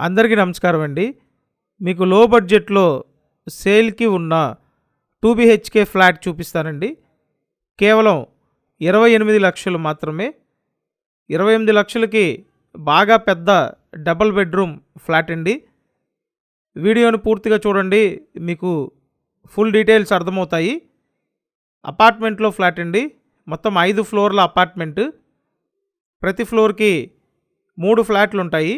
అందరికీ నమస్కారం అండి. మీకు లో బడ్జెట్లో సేల్కి ఉన్న 2 BHK ఫ్లాట్ చూపిస్తానండి. కేవలం 28 లక్షలు మాత్రమే. 28 లక్షలకి బాగా పెద్ద డబుల్ బెడ్రూమ్ ఫ్లాట్ అండి. వీడియోని పూర్తిగా చూడండి, మీకు ఫుల్ డీటెయిల్స్ అర్థమవుతాయి. అపార్ట్మెంట్లో ఫ్లాట్ అండి. మొత్తం 5 ఫ్లోర్ల అపార్ట్మెంట్. ప్రతి ఫ్లోర్కి 3 ఫ్లాట్లు ఉంటాయి.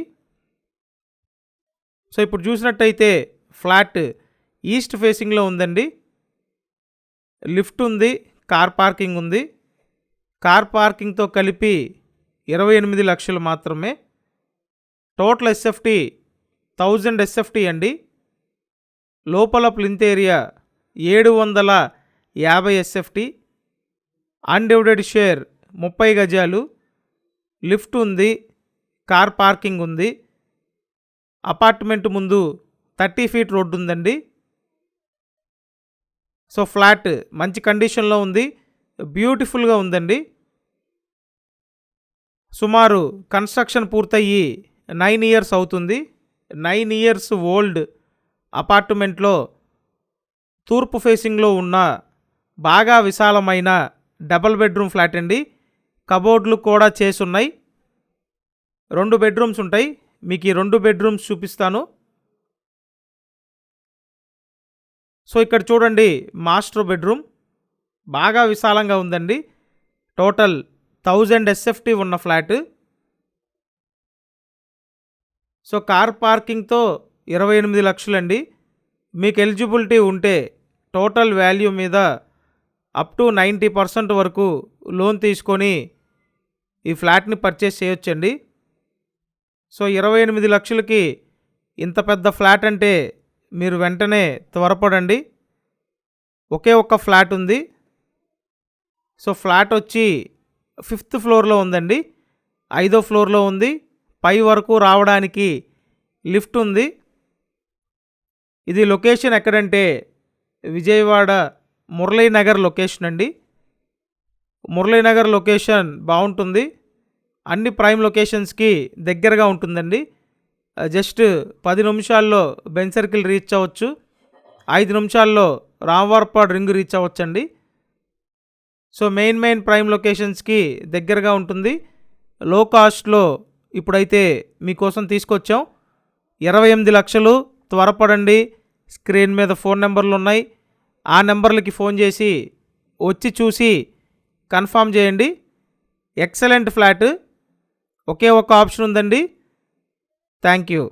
సో ఇప్పుడు చూసినట్టయితే ఫ్లాట్ ఈస్ట్ ఫేసింగ్లో ఉందండి. లిఫ్ట్ ఉంది, కార్ పార్కింగ్ ఉంది. కార్ పార్కింగ్తో కలిపి 28 లక్షలు మాత్రమే. టోటల్ ఎస్ఎఫ్టీ 1000 ఎస్ఎఫ్టీ అండి. లోపల plinth area 750 SFT. Undivided share 30 గజాలు. లిఫ్ట్ ఉంది, కార్ పార్కింగ్ ఉంది. అపార్ట్మెంట్ ముందు 30 ఫీట్ రోడ్డు ఉందండి. సో ఫ్లాట్ మంచి కండిషన్లో ఉంది, బ్యూటిఫుల్గా ఉందండి. సుమారు కన్స్ట్రక్షన్ పూర్తయ్యి 9 ఇయర్స్ అవుతుంది. 9 ఇయర్స్ ఓల్డ్ అపార్ట్మెంట్లో తూర్పు ఫేసింగ్లో ఉన్న బాగా విశాలమైన డబల్ బెడ్రూమ్ ఫ్లాట్ అండి. కబోర్డ్లు కూడా చేసున్నాయి. 2 బెడ్రూమ్స్ ఉంటాయి. మీకు ఈ 2 బెడ్రూమ్స్ చూపిస్తాను. సో ఇక్కడ చూడండి, మాస్టర్ బెడ్రూమ్ బాగా విశాలంగా ఉందండి. టోటల్ 1000 ఎస్ఎఫ్టీ ఉన్న ఫ్లాట్. సో కార్ పార్కింగ్తో 28 లక్షలండి. మీకు ఎలిజిబిలిటీ ఉంటే టోటల్ వాల్యూ మీద అప్ టు 90% వరకు లోన్ తీసుకొని ఈ ఫ్లాట్ని పర్చేస్ చేయొచ్చండి. సో 28 లక్షలకి ఇంత పెద్ద ఫ్లాట్ అంటే మీరు వెంటనే త్వరపడండి. ఒకే ఒక్క ఫ్లాట్ ఉంది. సో ఫ్లాట్ వచ్చి 5th ఫ్లోర్లో ఉందండి. 5వ ఫ్లోర్లో ఉంది. పై వరకు రావడానికి లిఫ్ట్ ఉంది. ఇది లొకేషన్ ఎక్కడంటే విజయవాడ మురళీనగర్ లొకేషన్ అండి. మురళీనగర్ లొకేషన్ బాగుంటుంది. అన్ని ప్రైమ్ లొకేషన్స్కి దగ్గరగా ఉంటుందండి. జస్ట్ 10 నిమిషాల్లో బెంజ్ సర్కిల్ రీచ్ అవ్వచ్చు. 5 నిమిషాల్లో రాంవార్పాడ్ రింగ్ రీచ్ అవ్వచ్చండి. సో మెయిన్ ప్రైమ్ లొకేషన్స్కి దగ్గరగా ఉంటుంది. లో కాస్ట్లో ఇప్పుడైతే మీకోసం తీసుకొచ్చాం. 28 లక్షలు. త్వరపడండి. స్క్రీన్ మీద ఫోన్ నెంబర్లు ఉన్నాయి. ఆ నెంబర్లకి ఫోన్ చేసి వచ్చి చూసి కన్ఫామ్ చేయండి. Excellent flat. ఒకే ఒక ఆప్షన్ ఉందండి. Thank you.